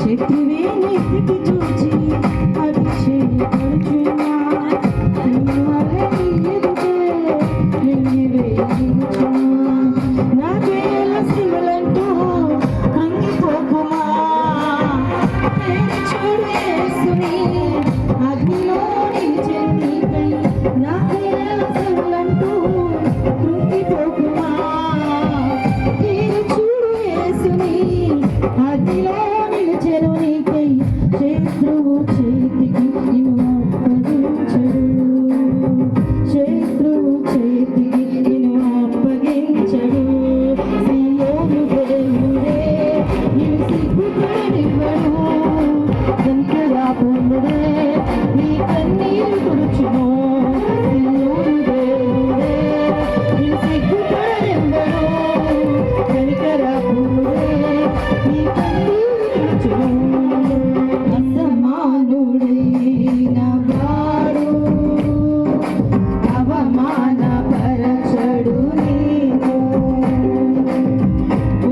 శత్రువే నెత్తికి చూచి అతిశయపడుచున్నా నాకేల శ్రీమలంటూ కృంగిపోకుమా చూడు యేసుని అగ్నిలో నిలిచెను నీకై నాకేల శ్రీమలంటూ కృంగిపోకుమా చూడు యేసుని అగ్నిలో నిలిచెను నీకై శత్రువు చేతికి నిన్ను అప్పగించడు శత్రువు చేతికి నిన్ను అప్పగించడు సియోను దేవుడే నిన్ను సిగ్గుపడనివ్వడు వెంకరాపురుడే నీ కన్నీరు తుడుచును సియోను దేవుడే నిన్ను సిగ్గుపడనివ్వడు వెంకరాపురుడే నీ కన్నీరు తుడుచును అసమానుడైన వాడు అవమానపరచడు నీను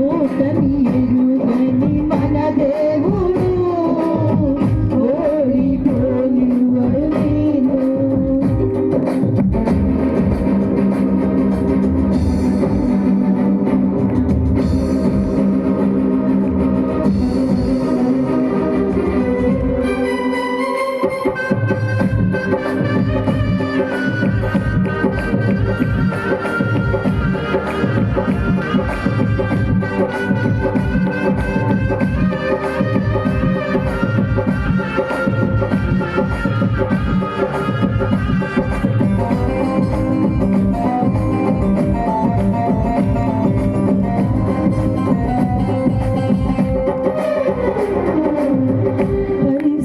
ఓటమి ఎరుగని మన దేవుడు ఓడిపోనివ్వడు నీను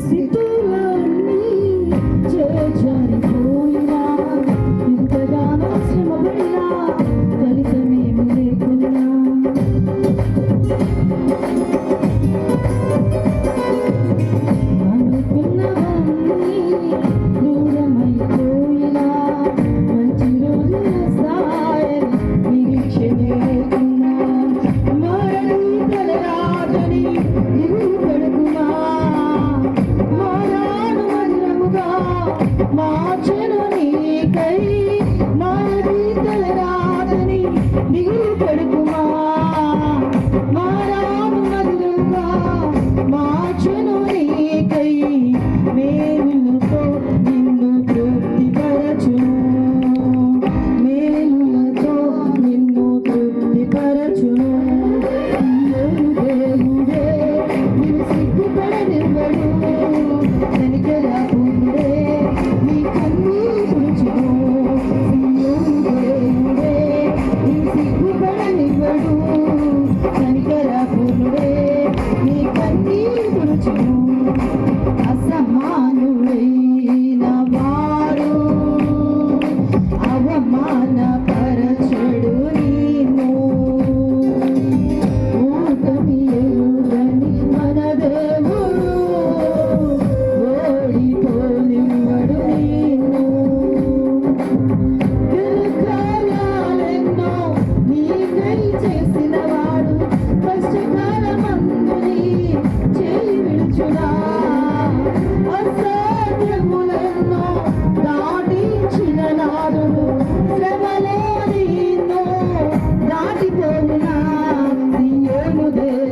పరిస్థితులన్నీ చేజారిపోయినా ఇంతగానో శ్రమపడినా ఫలితమేమి లేకున్నా అనుకున్నవన్నీ దూరమైపోయినా మంచి రోజులు వస్తాయని నిరీక్షణ లేకున్నా మరణం తలరాదని దిగులు పడుకుమా మరణము మధురముగా మార్చెను నీకై మారి తలరాదని దిగులు పడుకుమా మరణము మధురముగా మార్చెను నీకై మేలులతో నిన్ను తృప్తిపరచును మేలులతో నిన్ను తృప్తిపరచును సియోను దేవుడే నిన్ను సిగ్గుపడనివ్వడు కనికరపురుడే నీ కన్నీరు తుడుచును సియోను దేవుడే నిన్ను సిగ్గుపడనివ్వడు కనికరపురుడే నీ కన్నీరు తుడుచును అసమానుడైన వాడు అవమానపరచడు నీను ఓటమి ఎరుగని మన దేవుడు ఓడిపోనివ్వడు నీను కార్యాలెన్నో నీకై చేసినవాడు కష్టకాలమందు నీ చేయి విడుచునా అసాధ్యములెన్నో దాటించిన నాడును శ్రమలో నిన్ను దాటిపోవునా సియోను దేవుడే